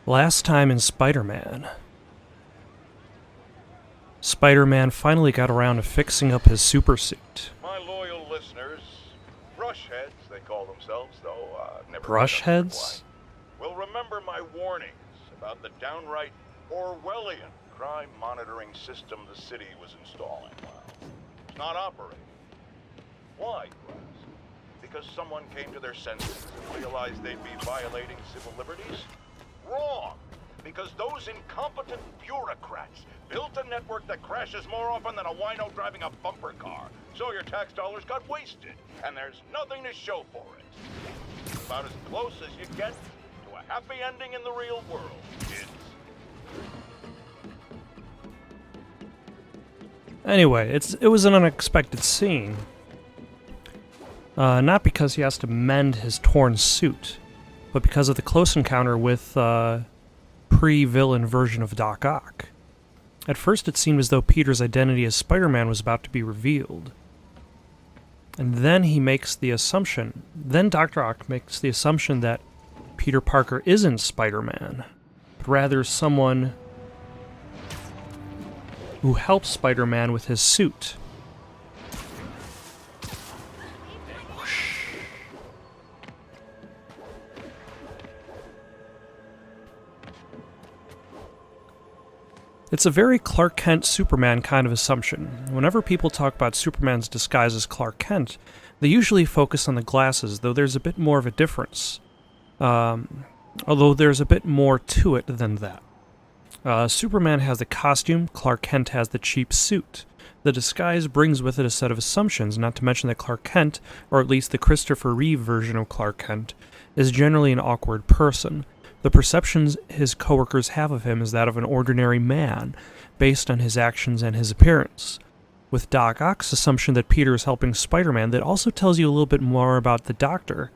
Last time in Spider-Man. Spider-Man finally got around to fixing up his super suit. My loyal listeners, brushheads they call themselves, though never Brushheads? will remember my warnings about the downright Orwellian crime monitoring system the city was installing. Well, it's not operating. Why, you ask? Because someone came to their senses and realized they'd be violating civil liberties? Wrong! Because those incompetent bureaucrats built a network that crashes more often than a wino driving a bumper car. So your tax dollars got wasted, and there's nothing to show for it. About as close as you get to a happy ending in the real world, kids. Anyway, it was an unexpected scene. Not because he has to mend his torn suit, but because of the close encounter with pre-villain version of Doc Ock. At first it seemed as though Peter's identity as Spider-Man was about to be revealed. And then Dr. Ock makes the assumption that Peter Parker isn't Spider-Man, but rather someone who helps Spider-Man with his suit. It's a very Clark Kent Superman kind of assumption. Whenever people talk about Superman's disguise as Clark Kent, they usually focus on the glasses, though there's a bit more of a difference. Although there's a bit more to it than that. Superman has the costume, Clark Kent has the cheap suit. The disguise brings with it a set of assumptions, not to mention that Clark Kent, or at least the Christopher Reeve version of Clark Kent, is generally an awkward person. The perceptions his coworkers have of him is that of an ordinary man, based on his actions and his appearance. With Doc Ock's assumption that Peter is helping Spider-Man, that also tells you a little bit more about the Doctor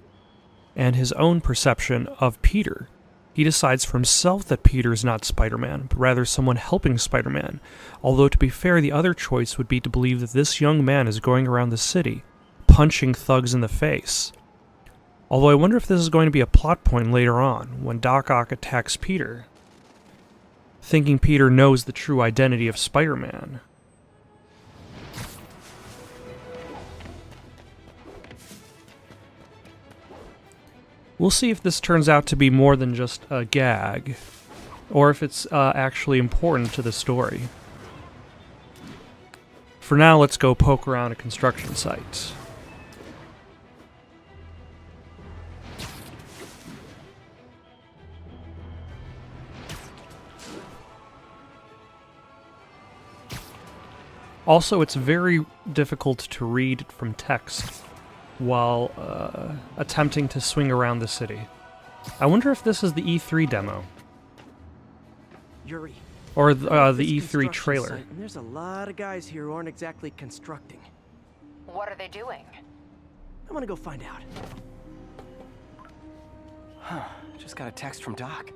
and his own perception of Peter. He decides for himself that Peter is not Spider-Man, but rather someone helping Spider-Man, although to be fair, the other choice would be to believe that this young man is going around the city, punching thugs in the face. Although I wonder if this is going to be a plot point later on, when Doc Ock attacks Peter, thinking Peter knows the true identity of Spider-Man. We'll see if this turns out to be more than just a gag, or if it's actually important to the story. For now, let's go poke around a construction site. Also, it's very difficult to read from text while attempting to swing around the city. I wonder if this is the E3 demo. Yuri. Or the E3 trailer. Site, and there's a lot of guys here who aren't exactly constructing. What are they doing? I'm gonna go find out. Huh. Just got a text from Doc.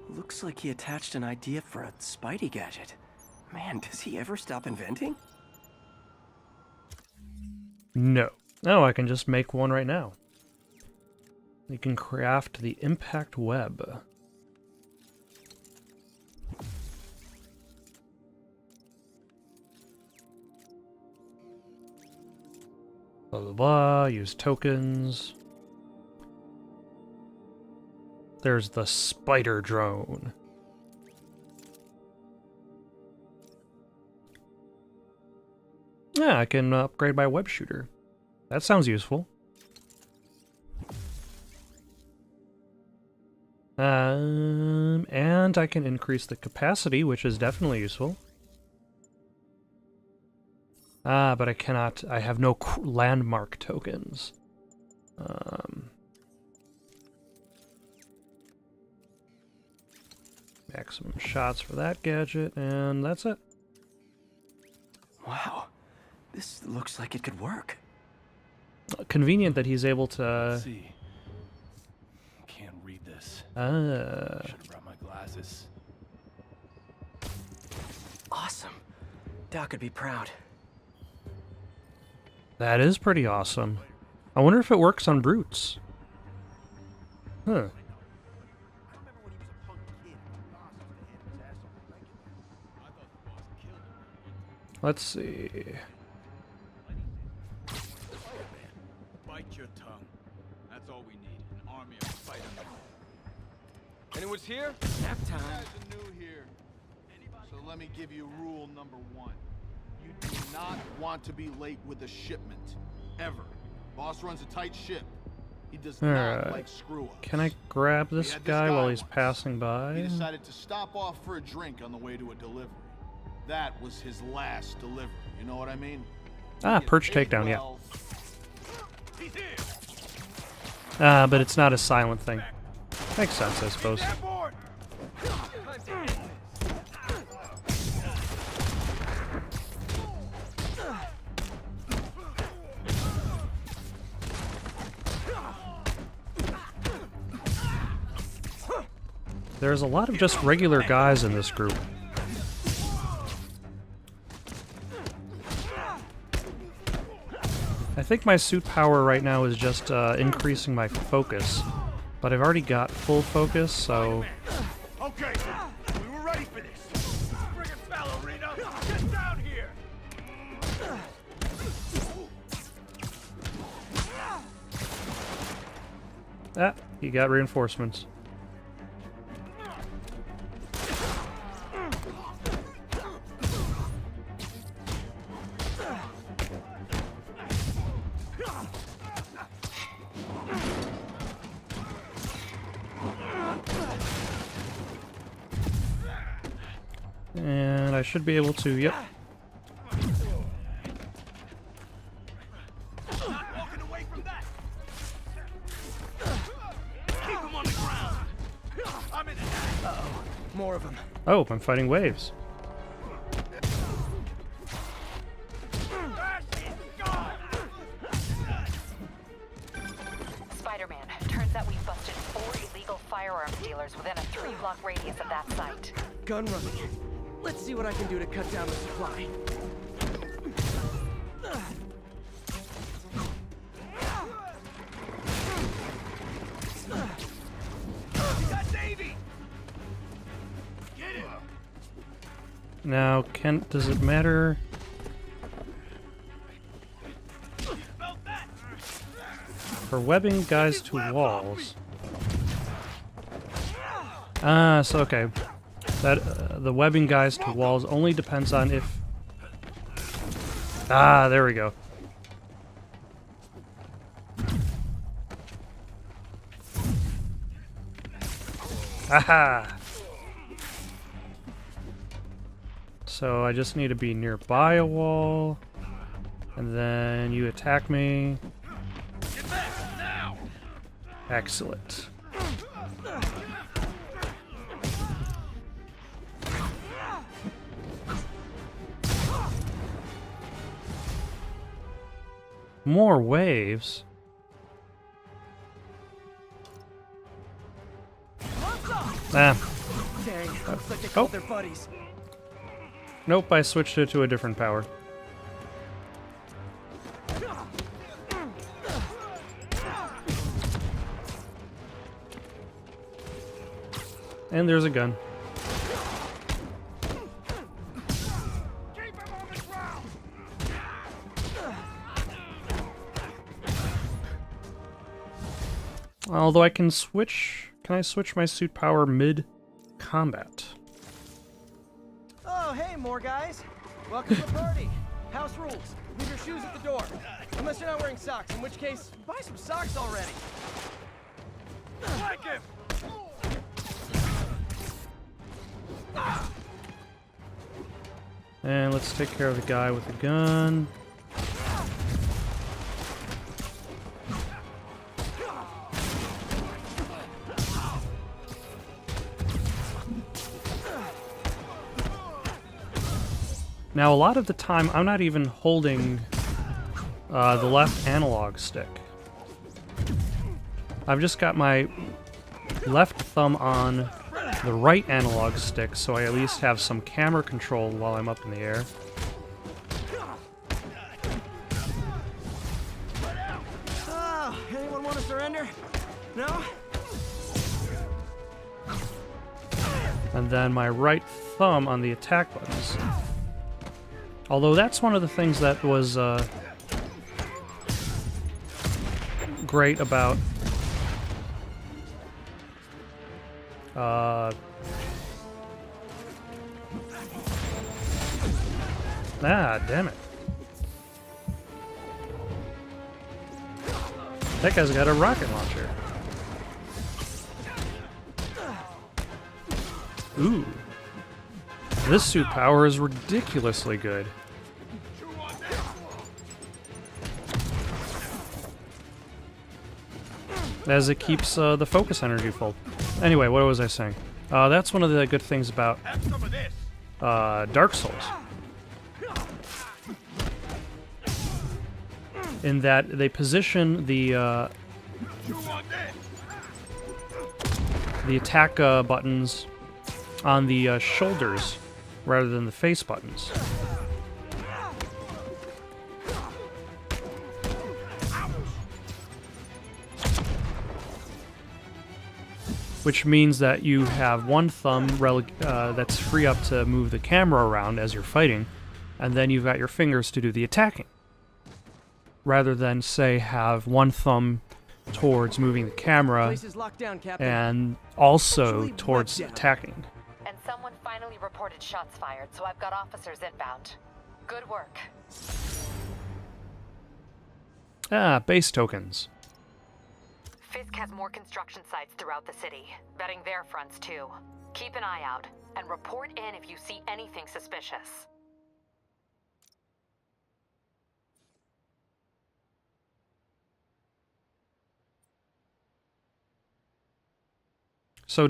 Looks like he attached an idea for a Spidey gadget. Man, does he ever stop inventing? No. No, I can just make one right now. You can craft the impact web. Blah blah blah, use tokens. There's the spider drone. Yeah, I can upgrade my web shooter. That sounds useful. And I can increase the capacity, which is definitely useful. But I cannot, I have no landmark tokens. Maximum shots for that gadget, and that's it. Wow. This looks like it could work. Convenient that he's able to... Let's see. Can't read this. Should have brought my glasses. Awesome. Doc would be proud. That is pretty awesome. I wonder if it works on brutes. Huh. Let's see. Bite your tongue. That's all we need. An army of Spider-Men. Anyone's here? Nap time. Guys are new here. So let me give you rule number 1. You do not want to be late with a shipment. Ever. Boss runs a tight ship. He does not Alright. like screw-ups. Can I grab We this had guy while he's once. passing He by? decided to stop off for a drink on the way to a delivery. That was his last delivery. You know what I mean? Ah, He perch paid takedown, yeah. well. He's here. But it's not a silent thing. Makes sense, I suppose. There's a lot of just regular guys in this group. I think my suit power right now is just increasing my focus. But I've already got full focus, so... Okay, we were ready for this. Bring it, ballerina. Get down here. Ah, he got reinforcements. And I should be able to, yep. Walking away from that. Keep him on the ground. I'm in it. Uh-oh. More of them. Oh, I'm fighting waves. Spider-Man, turns out we've busted 4 illegal firearms dealers within a 3-block radius of that site. Gun running. Let's see what I can do to cut down the supply. Now, does it matter? For webbing guys to walls. Ah, so okay. That the webbing guys to walls only depends on if... Ah, there we go. Aha! So I just need to be nearby a wall, and then you attack me. Get back now. Excellent. More waves? Ah. Dang, looks like they called their buddies. Nope, I switched it to a different power. And there's a gun. Although I can switch... Can I switch my suit power mid-combat? Oh, hey, more guys. Welcome to the party. House rules. Leave your shoes at the door. Unless you're not wearing socks, in which case, buy some socks already. Like him. And let's take care of the guy with the gun. Now, a lot of the time, I'm not even holding the left analog stick. I've just got my left thumb on the right analog stick, so I at least have some camera control while I'm up in the air. Oh, anyone want to surrender? No? And then my right thumb on the attack buttons. Although that's one of the things that was great about damn it. That guy's got a rocket launcher. Ooh. This suit power is ridiculously good. As it keeps the focus energy full. Anyway, what was I saying? That's one of the good things about Dark Souls. In that they position the attack buttons on the shoulders rather than the face buttons. Which means that you have one thumb that's free up to move the camera around as you're fighting, and then you've got your fingers to do the attacking. Rather than, say, have one thumb towards moving the camera Place is locked down, Captain. and also towards attacking. And someone finally reported shots fired, so I've got officers inbound. Good work. Ah, base tokens. Fisk has more construction sites throughout the city, vetting their fronts too. Keep an eye out, and report in if you see anything suspicious. So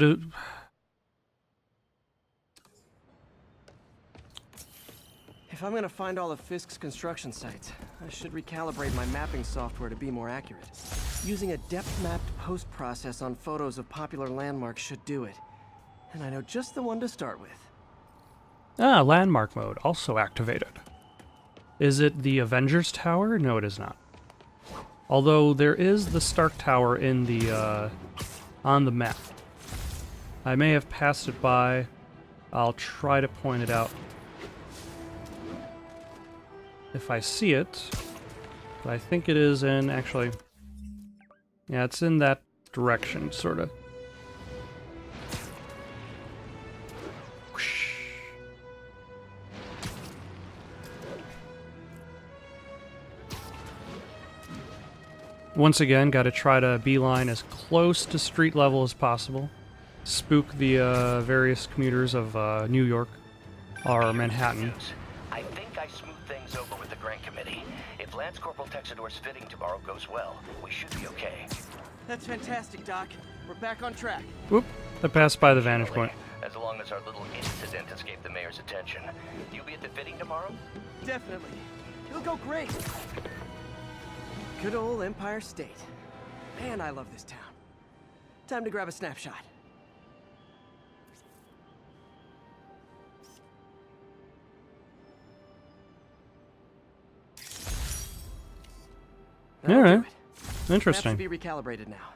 If I'm gonna find all of Fisk's construction sites, I should recalibrate my mapping software to be more accurate. Using a depth-mapped post-process on photos of popular landmarks should do it. And I know just the one to start with. Ah, landmark mode, also activated. Is it the Avengers Tower? No, it is not. Although there is the Stark Tower in the, on the map. I may have passed it by. I'll try to point it out if I see it. But I think it is in, actually... Yeah, it's in that direction, sort of. Once again, gotta try to beeline as close to street level as possible. Spook the various commuters of New York or Manhattan. I think I smoothed things over with the grant committee. If Lance Corporal Texador's fitting tomorrow goes well, we should be okay. That's fantastic, Doc. We're back on track. Whoop, I passed by the vantage point. As long as our little incident escaped the mayor's attention. You'll be at the fitting tomorrow? Definitely. It'll go great. Good old Empire State. Man, I love this town. Time to grab a snapshot. All right. Maps Interesting. should be recalibrated now.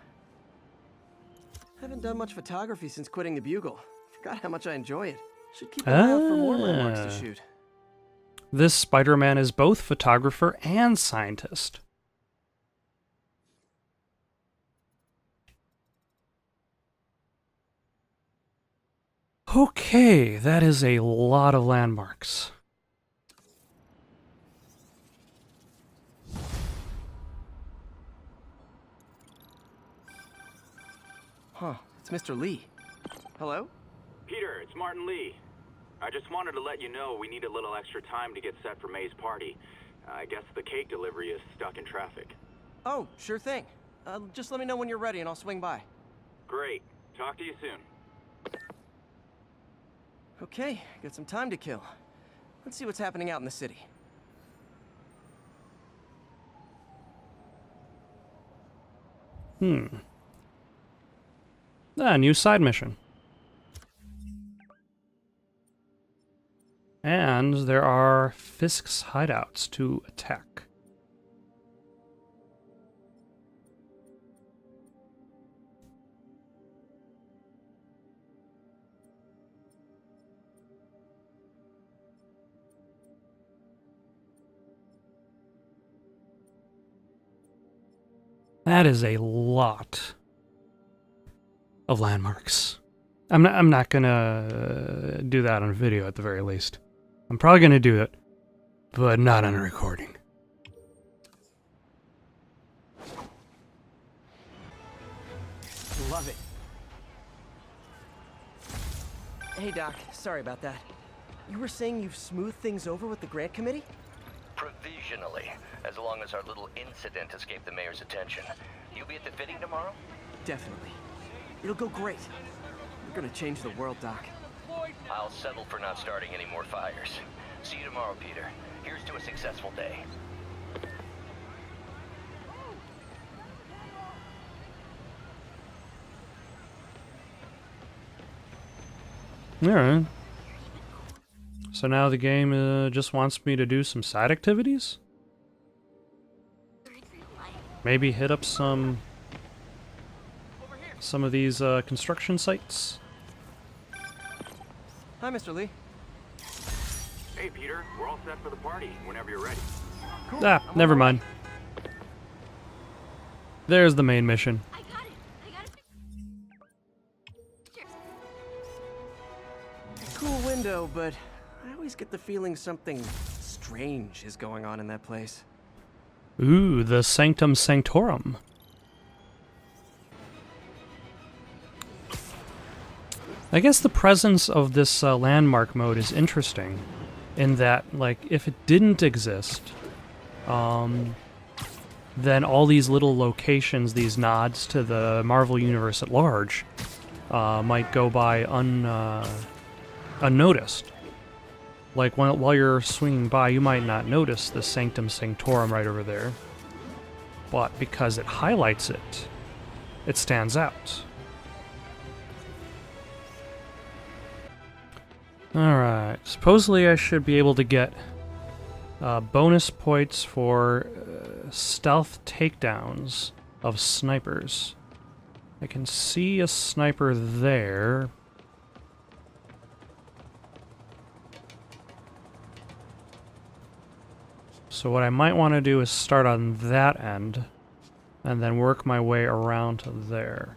Haven't done much photography since quitting the Bugle. Forgot how much I enjoy it. Should keep an eye out for more landmarks to shoot. This Spider-Man is both photographer and scientist. Okay, that is a lot of landmarks. Huh, it's Mr. Lee. Hello? Peter, it's Martin Lee. I just wanted to let you know we need a little extra time to get set for May's party. I guess the cake delivery is stuck in traffic. Oh, sure thing. Just let me know when you're ready and I'll swing by. Great. Talk to you soon. Okay, got some time to kill. Let's see what's happening out in the city. Ah, new side mission. And there are Fisk's hideouts to attack. That is a lot of landmarks. I'm not gonna do that on video at the very least. I'm probably gonna do it, but not on a recording. Love it. Hey, Doc. Sorry about that. You were saying you've smoothed things over with the grant committee? Provisionally, as long as our little incident escaped the mayor's attention. You'll be at the fitting tomorrow? Definitely. It'll go great. You're gonna change the world, Doc. I'll settle for not starting any more fires. See you tomorrow, Peter. Here's to a successful day. Alright. So now the game just wants me to do some side activities? Maybe hit up some of these construction sites? Hi, Mr. Lee. Hey, Peter, we're all set for the party whenever you're ready. Cool. Ah, never mind. There's the main mission. I got it. Cool window, but I always get the feeling something strange is going on in that place. Ooh, the Sanctum Sanctorum. I guess the presence of this landmark mode is interesting, in that, like, if it didn't exist, then all these little locations, these nods to the Marvel Universe at large, might go by unnoticed. Like, while you're swinging by, you might not notice the Sanctum Sanctorum right over there, but because it highlights it, it stands out. Alright, supposedly I should be able to get bonus points for stealth takedowns of snipers. I can see a sniper there. So what I might want to do is start on that end, and then work my way around to there.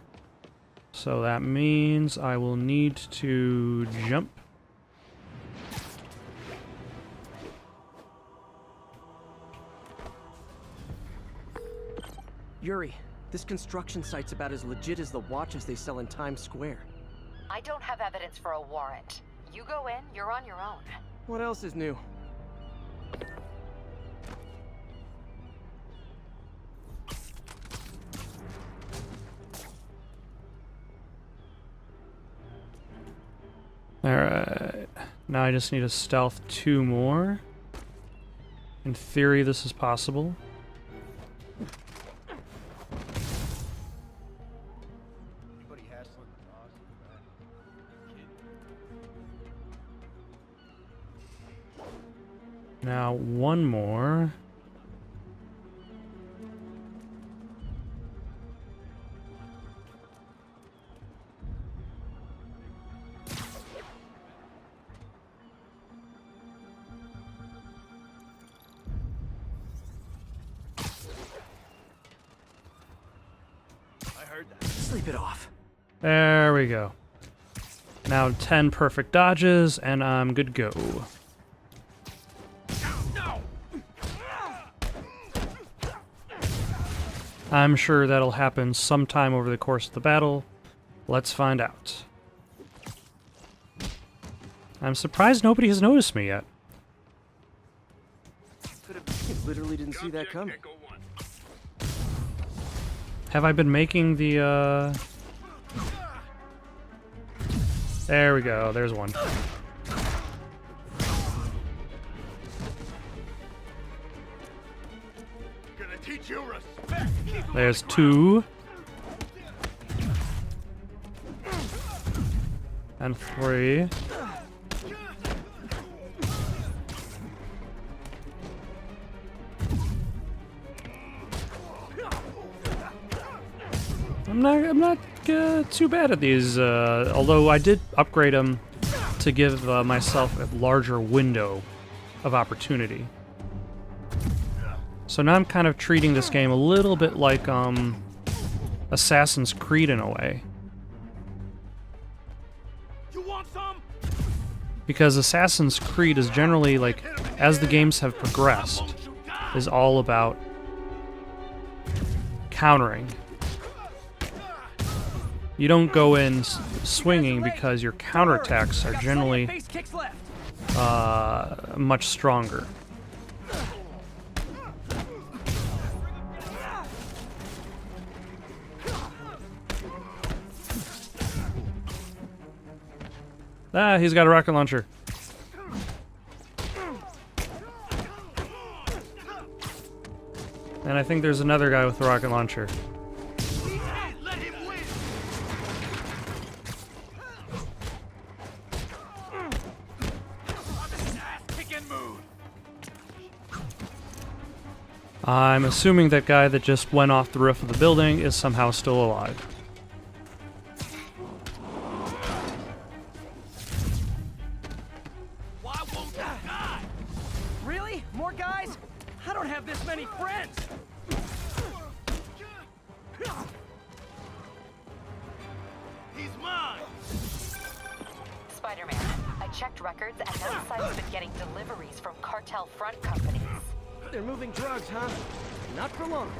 So that means I will need to jump. Yuri, this construction site's about as legit as the watches they sell in Times Square. I don't have evidence for a warrant. You go in, you're on your own. What else is new? Alright, now I just need to stealth 2 more. In theory, this is possible. Now, 1 more. Sleep it off. There we go. Now 10 perfect dodges, and I'm good to go. I'm sure that'll happen sometime over the course of the battle. Let's find out. I'm surprised nobody has noticed me yet. Literally didn't see that coming. Have I been making the, There we go, there's one. Gonna teach you respect. There's 2. And 3. I'm not too bad at these, although I did upgrade them to give myself a larger window of opportunity. So now I'm kind of treating this game a little bit like Assassin's Creed in a way. You want some? Because Assassin's Creed is generally, like, as the games have progressed, is all about countering. You don't go in swinging because your counterattacks are generally much stronger. Ah, he's got a rocket launcher. And I think there's another guy with a rocket launcher. I'm assuming that guy that just went off the roof of the building is somehow still alive. Why won't you die? Really? More guys? I don't have this many friends. He's mine. Spider-Man, I checked records and that site's been getting deliveries from cartel front companies. They're moving drugs, huh? Not for long.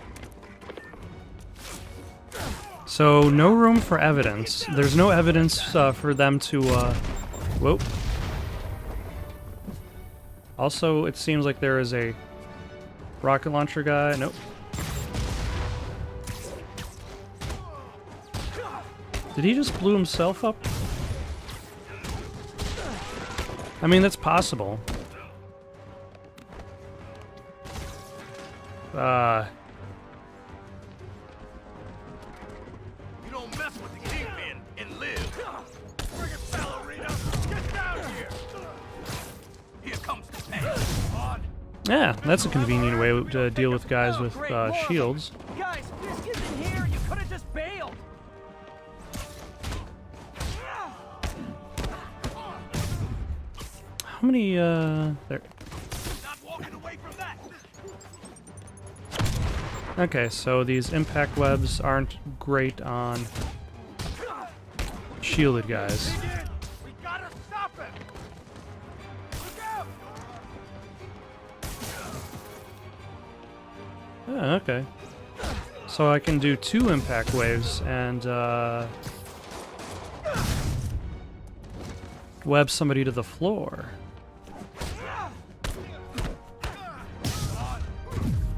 So, no room for evidence. There's no evidence for them to, whoa. Also, it seems like there is a rocket launcher guy. Nope. Did he just blow himself up? I mean, that's possible. You don't mess with the kingpin and live. Bring it, ballerina. Get down here. Here comes the pain. On. Yeah, that's a convenient way to deal with guys with shields. Guys, this isn't here. You could have just bailed. How many, there? Not walking away from that. Okay, so these impact webs aren't great on shielded guys. We gotta stop him. Look out. Oh, okay. So I can do 2 impact waves and, web somebody to the floor.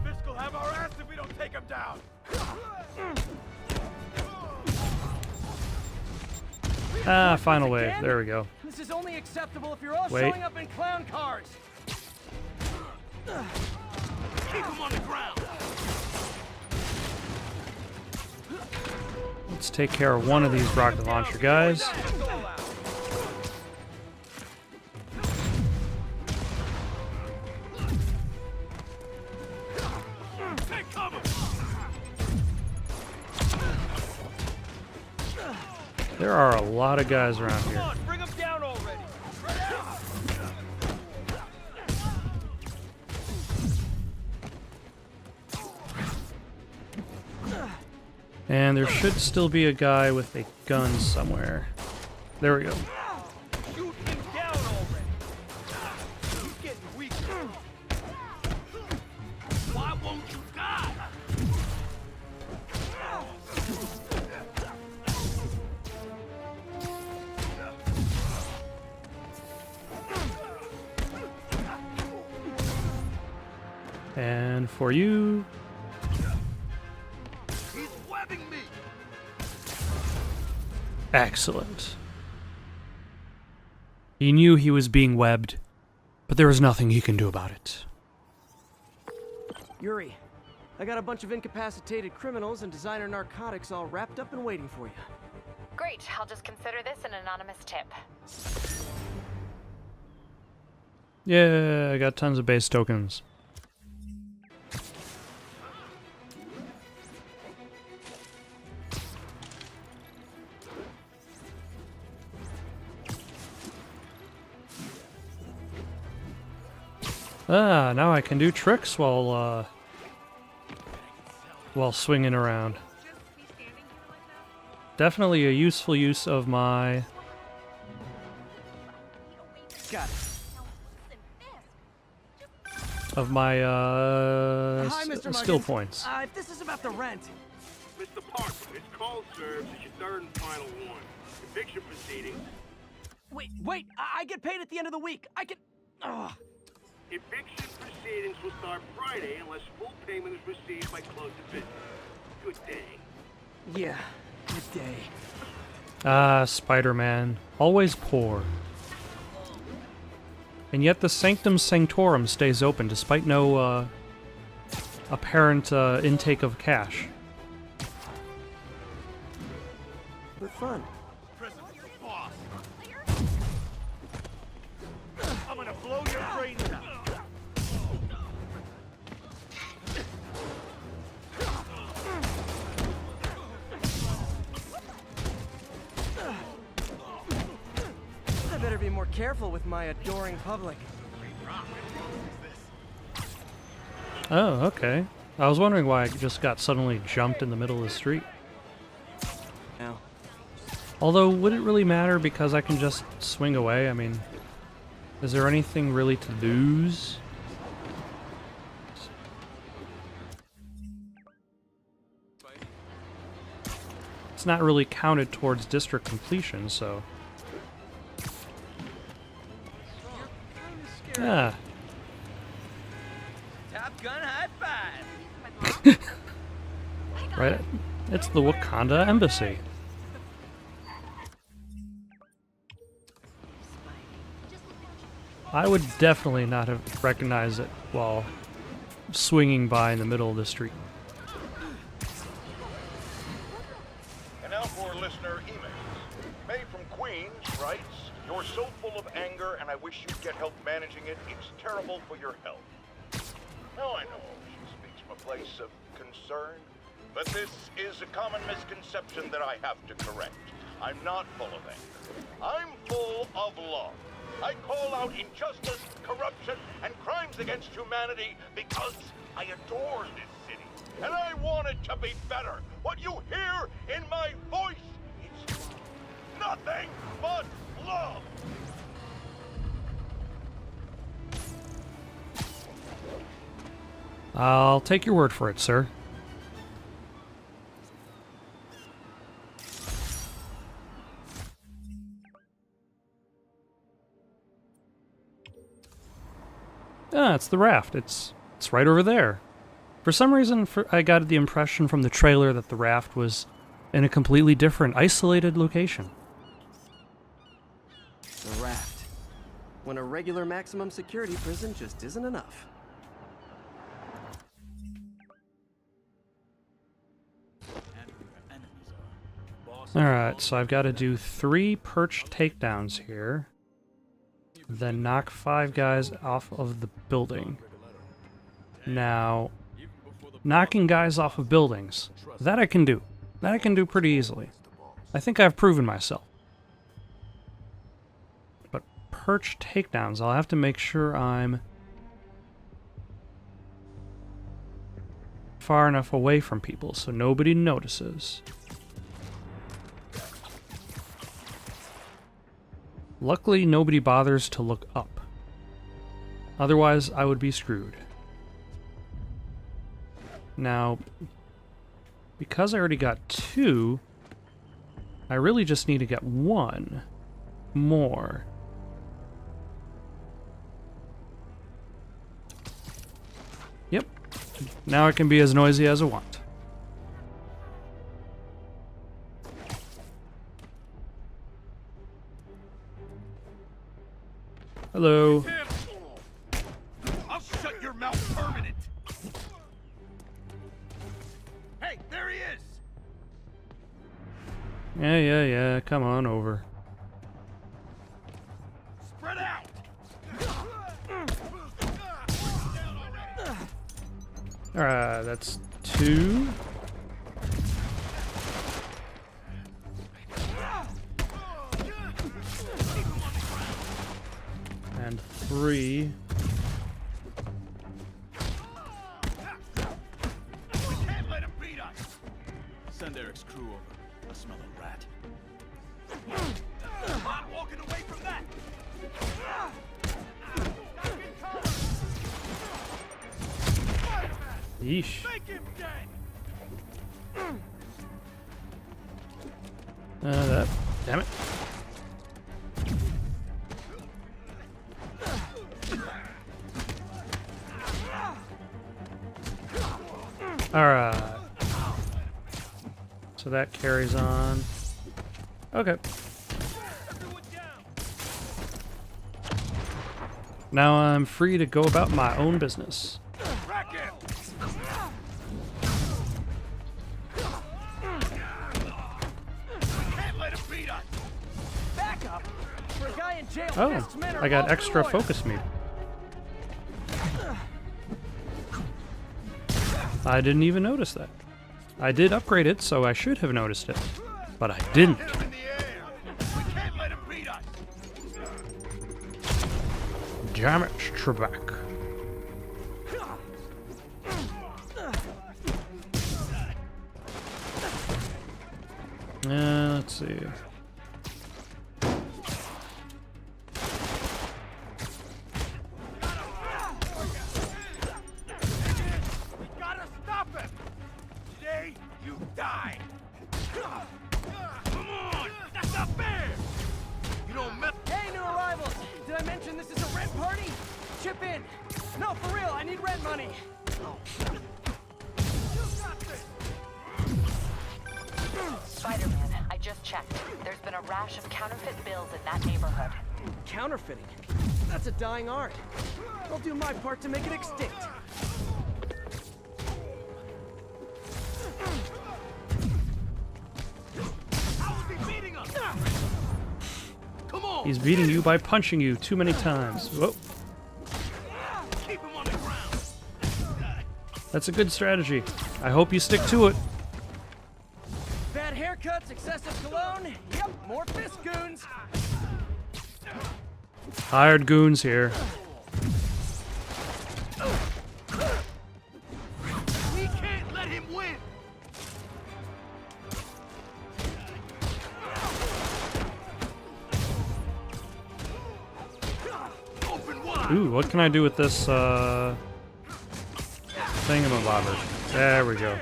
Fisk will have our ass if we don't take him down. Ah, final wave. There we go. This is only acceptable if you're all Wait. showing up in clown cars. Keep him on the ground. Let's take care of one of these rocket launcher guys. Take cover. There are a lot of guys around here. Come on, bring him down already. And there should still be a guy with a gun somewhere. There we go. Shoot him down already. He's getting weaker. Why won't you die? And for you... He's webbing me. Excellent. He knew he was being webbed, but there was nothing he can do about it. Yuri, I got a bunch of incapacitated criminals and designer narcotics all wrapped up and waiting for you. Great, I'll just consider this an anonymous tip. Yeah, I got tons of base tokens. Ah, now I can do tricks while swinging around. Just be standing definitely a useful use of my Got it. Hi, Mr. skill Muggins. points. If this is about the rent. Mr. Parker, this call serves as your third and final warning. Eviction proceedings. Wait! I get paid at the end of the week. I can. Ugh. Eviction proceedings will start Friday unless full payment is received by close of business. Good day. Yeah. Good day. Ah, Spider-Man. Always poor. And yet the Sanctum Sanctorum stays open despite no apparent intake of cash. But fun. Boss. I'm gonna blow your brains out. I better be more careful with my adoring public. Oh, okay. I was wondering why I just got suddenly jumped in the middle of the street. Now. Although, would it really matter because I can just swing away? I mean, is there anything really to lose? It's not really counted towards district completion, so... Yeah. Top Gun high five. Right? It's the Wakanda Embassy. I would definitely not have recognized it while swinging by in the middle of the street. And now for listener emails. May from Queens writes, "You're so full of anger and I wish you'd get help managing it. It's terrible for your health." Now I know she speaks from a place of concern, but this is a common misconception that I have to correct. I'm not full of anger. I'm full of love. I call out injustice, corruption, and crimes against humanity because I adore this city. And I want it to be better. What you hear in my voice, it's nothing but love. I'll take your word for it, sir. Ah, it's the raft. It's right over there. For some reason, I got the impression from the trailer that the raft was in a completely different, isolated location. The raft. When a regular maximum security prison just isn't enough. Alright, so I've got to do 3 perch takedowns here. Then knock 5 guys off of the building. Now, knocking guys off of buildings, that I can do. That I can do pretty easily. I think I've proven myself. But perch takedowns, I'll have to make sure I'm far enough away from people so nobody notices. Luckily, nobody bothers to look up. Otherwise, I would be screwed. Now, because I already got 2, I really just need to get 1 more. Yep. Now I can be as noisy as I want. Hello. I'll shut your mouth permanent. Hey, there he is. Yeah. Come on over. Spread out. Alright, that's 2. And 3. We can't let him beat us. Send Eric's crew over. I smell a rat. Yeesh. Damn it. Alright. So that carries on. Okay. Now I'm free to go about my own business. Oh, I got extra focus meat. I didn't even notice that. I did upgrade it, so I should have noticed it. But I didn't. Damn it, Trebek. Let's see. Spider-Man, I just checked. There's been a rash of counterfeit bills in that neighborhood. Counterfeiting? That's a dying art. I'll do my part to make it extinct. He's beating you by punching you too many times. Whoa. That's a good strategy. I hope you stick to it. Bad haircuts, excessive cologne. Yep, more fist goons. Hired goons here. We can't let him win. Ooh, what can I do with this thingamabobber? There we go.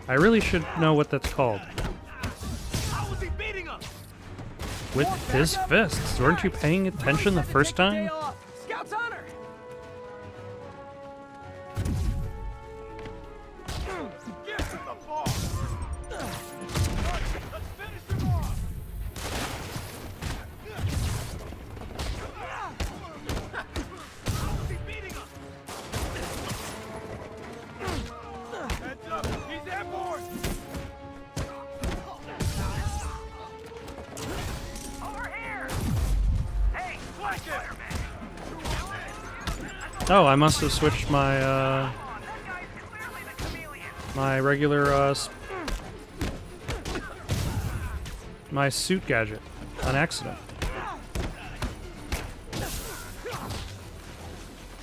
I really should know what that's called. With his fists. Weren't you paying attention the first time? Scout's honor. Oh, I must have switched my my regular my suit gadget on accident.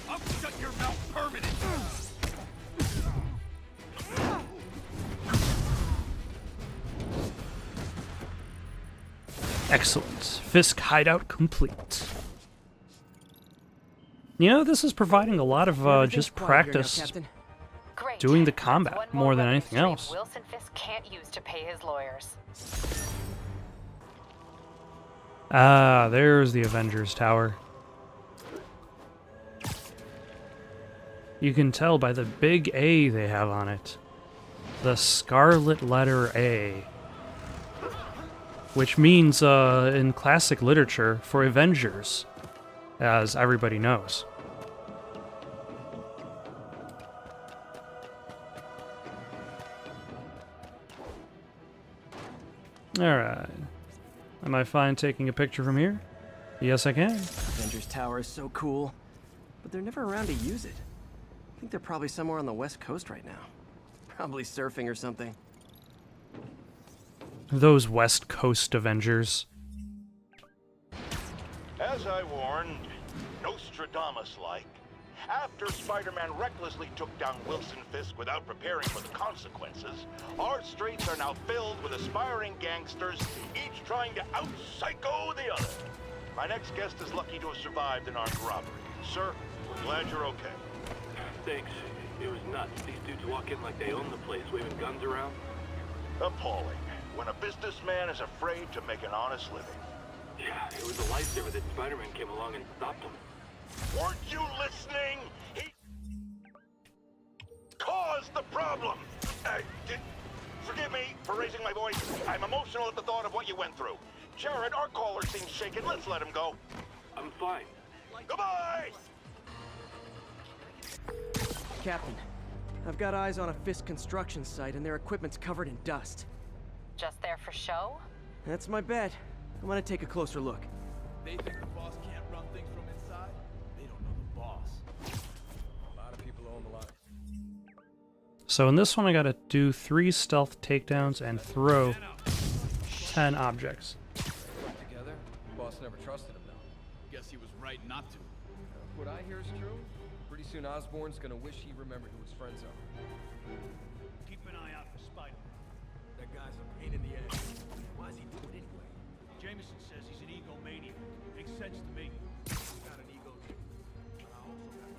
I'll shut your mouth permanently. Excellent. Fisk hideout complete. You know, this is providing a lot of just practice Great. doing the That's combat one more than revenue anything stream else. Wilson Fisk can't use to pay his lawyers. Ah, there's the Avengers Tower. You can tell by the big A they have on it. The scarlet letter A. Which means, in classic literature, for Avengers, as everybody knows. Alright. Am I fine taking a picture from here? Yes, I can. Avengers Tower is so cool, but they're never around to use it. I think they're probably somewhere on the West Coast right now. Probably surfing or something. Those West Coast Avengers. As I warned, Nostradamus-like, after Spider-Man recklessly took down Wilson Fisk without preparing for the consequences, our streets are now filled with aspiring gangsters, each trying to out-psycho the other. My next guest is lucky to have survived an armed robbery. Sir, we're glad you're okay. Thanks. It was nuts. These dudes walk in like they own the place, waving guns around. Appalling. When a businessman is afraid to make an honest living. Yeah, it was a lifesaver that Spider-Man came along and stopped him. Weren't you listening? He caused the problem. Forgive me for raising my voice. I'm emotional at the thought of what you went through. Jared, our caller seems shaken. Let's let him go. I'm fine. Goodbye! Captain, I've got eyes on a Fisk construction site and their equipment's covered in dust. Just there for show? That's my bet. I'm gonna take a closer look. They think the boss can't run things from inside? They don't know the boss. A lot of people own the line. So in this one, I gotta do 3 stealth takedowns and throw 10 objects. Together, boss never trusted him though. Guess he was right not to. If what I hear is true, pretty soon Osborn's gonna wish he remembered who his friends are. Keep an eye out for Spider-Man. That guy's a pain in the ass. Why does he do it anyway? Jameson says he's an egomaniac. Makes sense to me. He's got an ego too. But I also got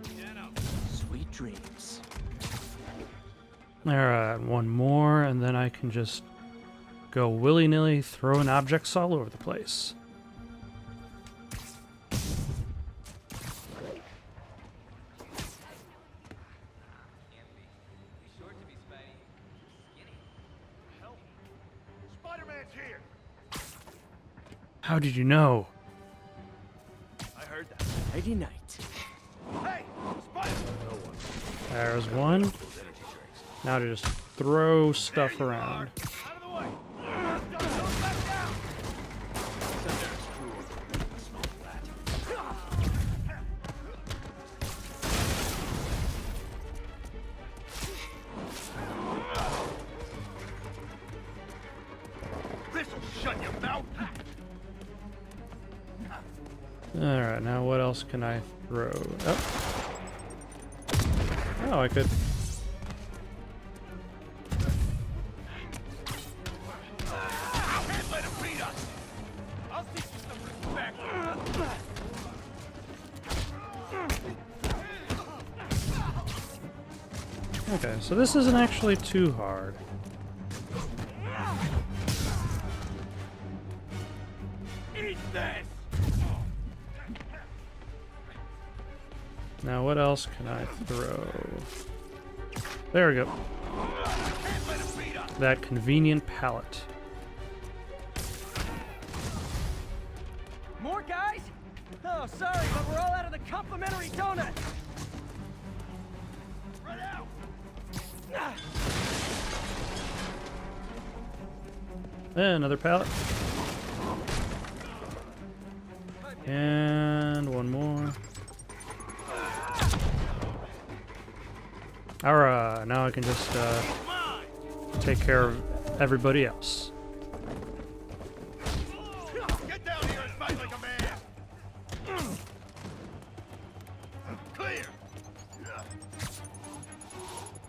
the data. Sweet dreams. Alright, one more, and then I can just go willy-nilly throwing objects all over the place. Spider-Man's here! How did you know? I heard that. Nighty night. Hey! Spider! There's one. Now to just throw stuff around. Out of the way! Don't back down! This'll shut your mouth! Alright, now what else can I throw? Oh, I could. Can't let him beat us! I'll teach you some respect! Okay, so this isn't actually too hard. Eat this! Now what else can I throw? There we go. Can't let him beat us! That convenient pallet. More guys? Oh, sorry, but we're all out of the complimentary donut. Run out! Another pallet. And one more. Alright, now I can just take care of everybody else. Get down here and fight like a man! Clear!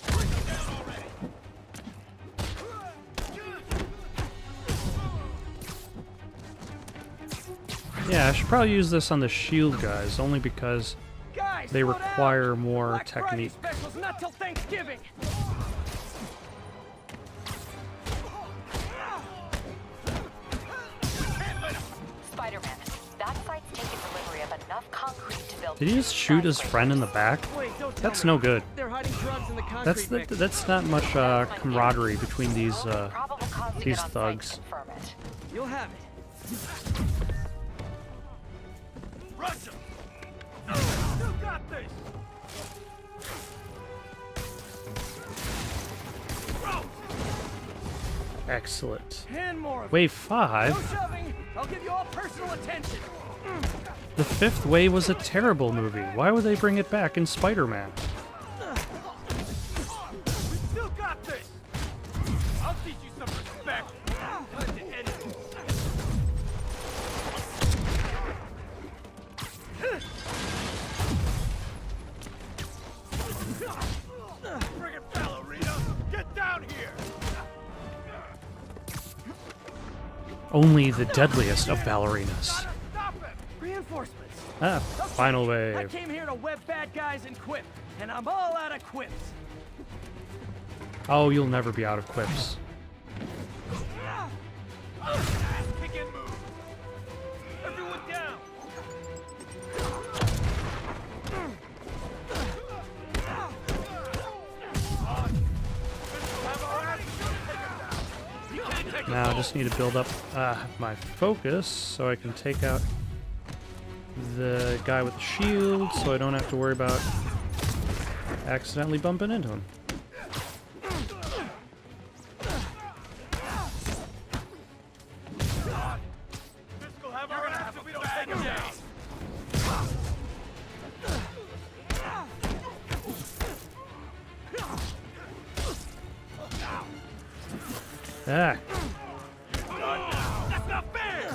Bring them down already! Yeah, I should probably use this on the shield guys, only because Guys, they slow down. require more Black Friday technique. specials not till Thanksgiving. Spider-Man, that site's taken delivery of enough concrete to build. Did he just shoot his friend in the back? Wait, don't tell That's me. no good. They're hiding drugs in the concrete mix. That's not much camaraderie between these Probable cause to these get on site thugs. to confirm it. You'll have it. Russia! You got this! Excellent. And more of Wave it. 5? No shoving. I'll give you all personal attention. The fifth wave was a terrible movie. Why would they bring it back in Spider-Man? You got this! I'll teach you some respect! Time to end it. Friggin' ballerina! Get down here! Only the deadliest of ballerinas. Stop him! Reinforcements. Ah, final I wave. came here to web bad guys and quip, and I'm all out of quips. Oh, you'll never be out of quips. Kick and move. Everyone down. Now I just need to build up my focus so I can take out the guy with the shield so I don't have to worry about accidentally bumping into him. You're gonna have to we don't take him down. Ah. That's not fair.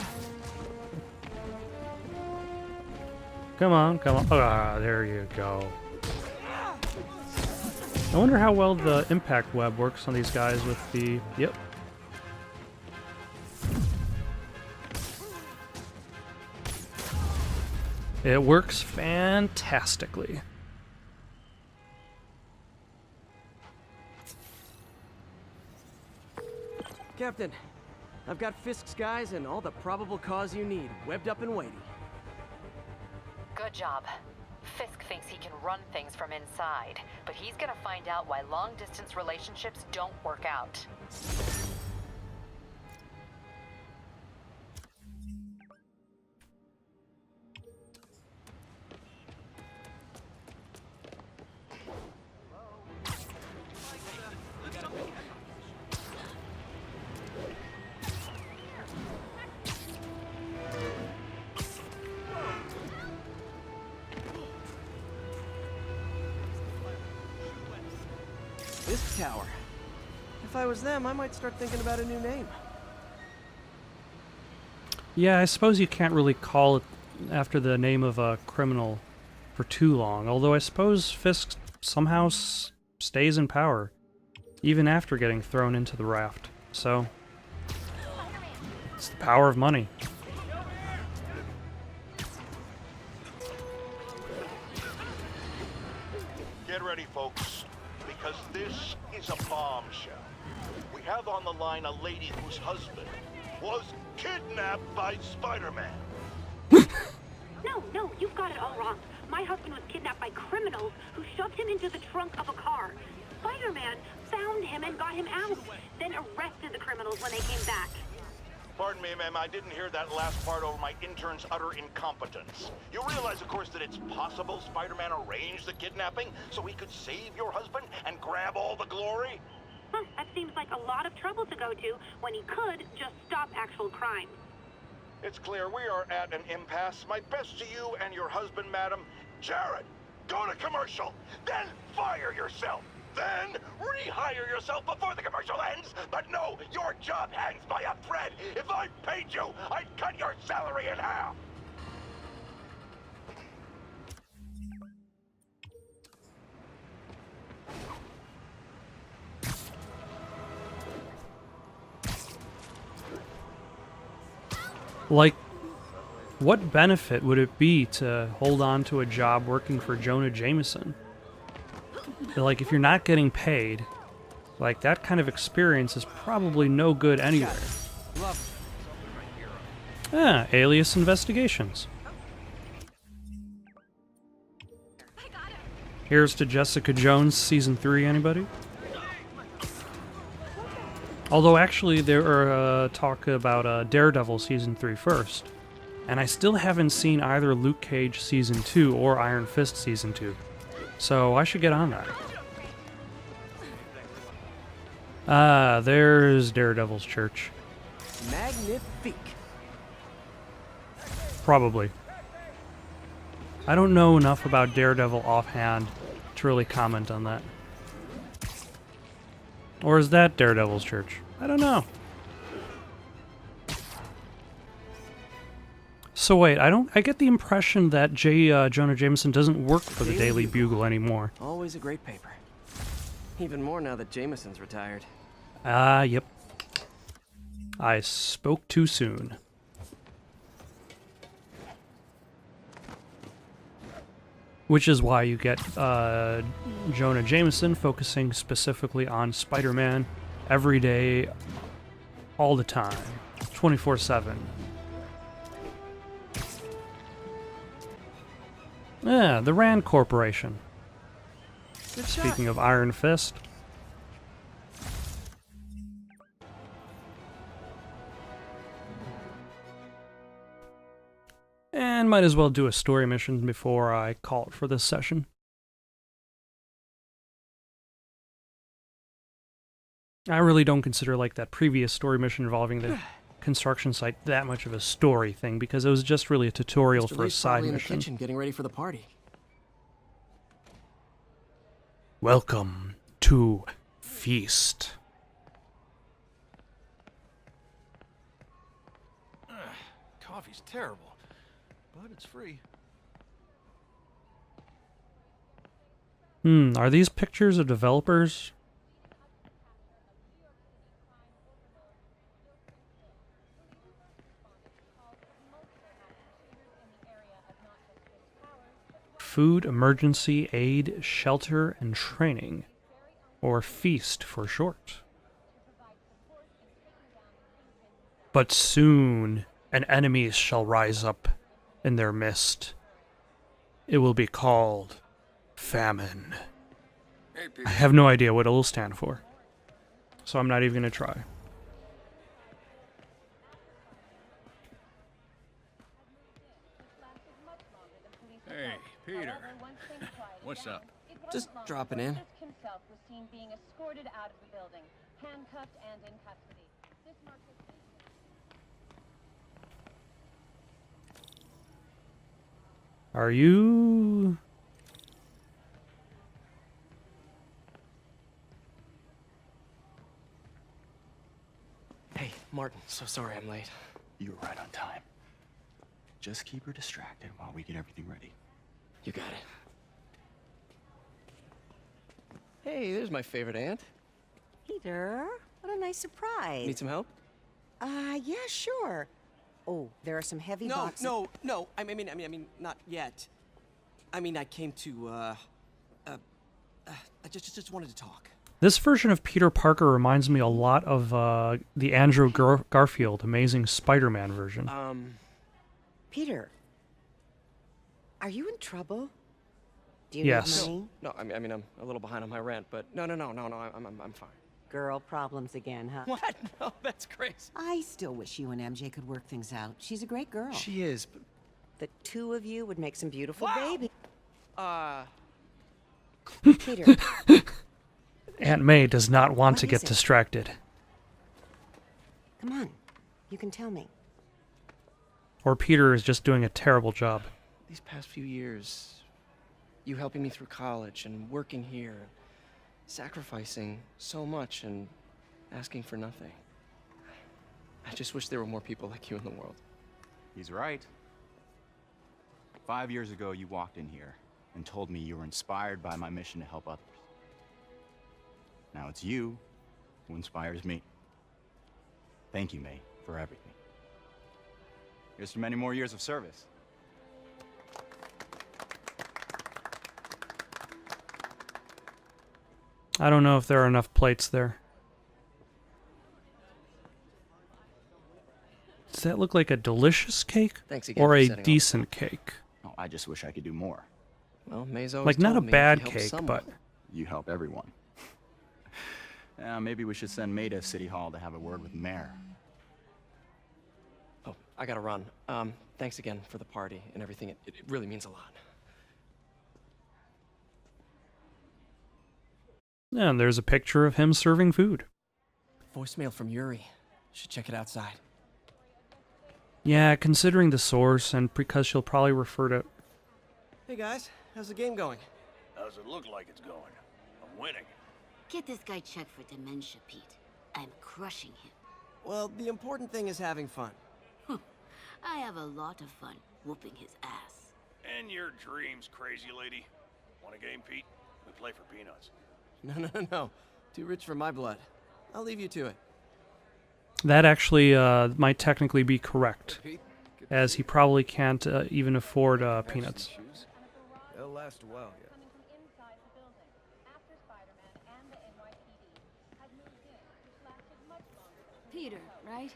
Come on, come on. Ah, there you go. I wonder how well the impact web works on these guys with the... Yep. It works fantastically. Captain, I've got Fisk's guys and all the probable cause you need, webbed up and waiting. Good job. Fisk thinks he can run things from inside, but he's gonna find out why long-distance relationships don't work out. Fisk Tower. If I was them, I might start thinking about a new name. Yeah, I suppose you can't really call it after the name of a criminal for too long, although I suppose Fisk somehow stays in power, even after getting thrown into the raft. So, it's the power of money. Get ready, folks, because this is a bombshell. We have on the line a lady whose husband was kidnapped by Spider-Man. No, you've got it all wrong. My husband was kidnapped by criminals who shoved him into the trunk of a car. Spider-Man found him and got him out, then arrested the criminals when they came back. Pardon me, ma'am, I didn't hear that last part over my intern's utter incompetence. You realize, of course, that it's possible Spider-Man arranged the kidnapping so he could save your husband and grab all the glory? Huh, that seems like a lot of trouble to go to when he could just stop actual crime. It's clear we are at an impasse. My best to you and your husband, madam. Jared, go to commercial, then fire yourself. Then rehire yourself before the commercial ends. But no, your job hangs by a thread. If I paid you, I'd cut your salary in half. Like, what benefit would it be to hold on to a job working for Jonah Jameson? Like, if you're not getting paid, like, that kind of experience is probably no good anywhere. Ah, Alias Investigations. Here's to Jessica Jones Season 3, anybody? Although, actually, there are talk about Daredevil Season 3 first. And I still haven't seen either Luke Cage Season 2 or Iron Fist Season 2. So I should get on that. Ah, there's Daredevil's church. Magnifique. Probably. I don't know enough about Daredevil offhand to really comment on that. Or is that Daredevil's church? I don't know. So wait, I get the impression that Jonah Jameson doesn't work for the Daily Bugle anymore. Always a great paper. Even more now that Jameson's retired. Ah, yep. I spoke too soon. Which is why you get Jonah Jameson focusing specifically on Spider-Man every day, all the time, 24/7. Yeah, the Rand Corporation. Speaking of Iron Fist. And might as well do a story mission before I call it for this session. I really don't consider like that previous story mission involving the construction site that much of a story thing, because it was just really a tutorial for a side in the mission. kitchen getting ready for the party. Welcome to Feast. Coffee's terrible, but it's free. Are these pictures of developers? Food, emergency, aid, shelter, and training. Or FEAST for short. But soon an enemy shall rise up in their midst. It will be called famine. I have no idea what it will stand for, so I'm not even going to try. Hey, Peter. What's up? Just dropping in. Himself was seen being escorted out of the building, handcuffed and in custody. This marks Are you... Hey, Martin, so sorry I'm late. You were right on time. Just keep her distracted while we get everything ready. You got it. Hey, there's my favorite aunt. Peter, what a nice surprise. Need some help? Yeah, sure. Oh, there are some heavy boxes. No. I mean, not yet. I mean, I came to, I just wanted to talk. This version of Peter Parker reminds me a lot of the Andrew Garfield Amazing Spider-Man version. Peter, are you in trouble? Do you Yes. need money? No, I mean, I'm a little behind on my rent, but no, I'm fine. Girl problems again, huh? What? No, that's crazy. I still wish you and MJ could work things out. She's a great girl. She is, but... The two of you would make some beautiful baby. Peter. Aunt May does not want What to is get it? distracted. Come on, you can tell me. Or Peter is just doing a terrible job. These past few years, you helping me through college and working here, sacrificing so much and asking for nothing. I just wish there were more people like you in the world. He's right. 5 years ago, you walked in here and told me you were inspired by my mission to help others. Now it's you who inspires me. Thank you, May, for everything. Here's to many more years of service. I don't know if there are enough plates there. Does that look like a delicious cake? Thanks again or for a setting up. decent cake? Oh, I just wish I could do more. Well, May's always Like, not a told me if bad you help cake, someone- but... You help everyone. Maybe we should send May to City Hall to have a word with the mayor. Oh, I gotta run. Thanks again for the party and everything. It really means a lot. And there's a picture of him serving food. Voicemail from Yuri. Should check it outside. Yeah, considering the source, and because she'll probably refer to... Hey guys, how's the game going? How's it look like it's going? I'm winning. Get this guy checked for dementia, Pete. I'm crushing him. Well, the important thing is having fun. I have a lot of fun whooping his ass. And your dreams, crazy lady. Want a game, Pete? We play for peanuts. No. Too rich for my blood. I'll leave you to it. That actually might technically be correct, as he probably can't even afford peanuts. They'll last last a while yet. Coming from inside the building, after Spider-Man and the NYPD had moved in, which lasted much longer than Peter, right?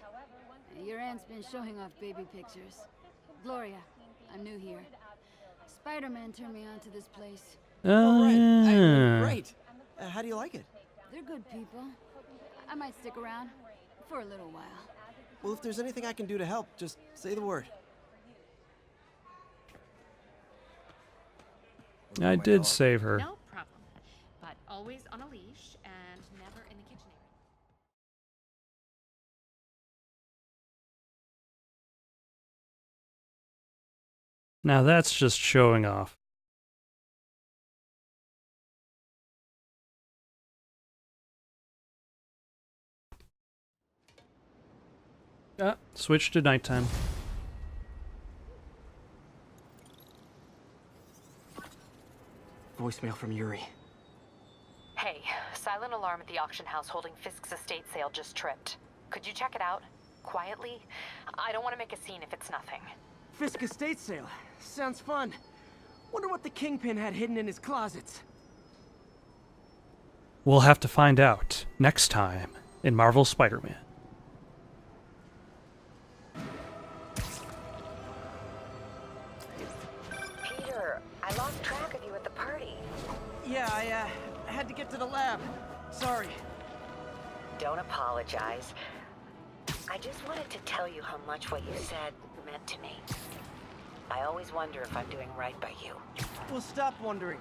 Your aunt's been showing off baby pictures. Gloria, I'm new here. Spider-Man turned me on to this place. Oh, right. Great. How do you like it? They're good people. I might stick around for a little while. Well, if there's anything I can do to help, just say the word. I did save her. No problem. But always on a leash and never in the kitchen area. Now that's just showing off. Switch to nighttime. Voicemail from Yuri. Hey, silent alarm at the auction house holding Fisk's estate sale just tripped. Could you check it out? Quietly? I don't want to make a scene if it's nothing. Fisk estate sale. Sounds fun. Wonder what the Kingpin had hidden in his closets. We'll have to find out next time in Marvel Spider-Man. Peter, I lost track of you at the party. Yeah, I had to get to the lab. Sorry. Don't apologize. I just wanted to tell you how much what you said meant to me. I always wonder if I'm doing right by you. Well, stop wondering.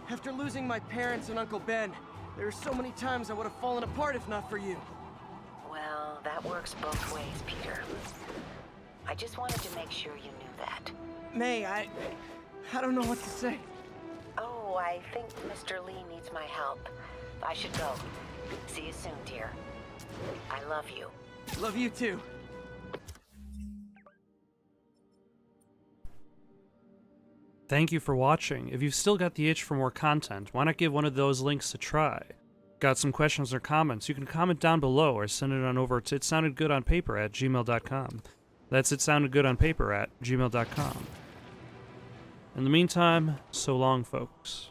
After losing my parents and Uncle Ben, there are so many times I would have fallen apart if not for you. Well, that works both ways, Peter. I just wanted to make sure you knew that. May, I don't know what to say. Oh, I think Mr. Lee needs my help. I should go. See you soon, dear. I love you. Love you too. Thank you for watching. If you've still got the itch for more content, why not give one of those links a try? Got some questions or comments? You can comment down below or send it on over to itsoundedgoodonpaper@gmail.com. That's itsoundedgoodonpaper@gmail.com. In the meantime, so long, folks.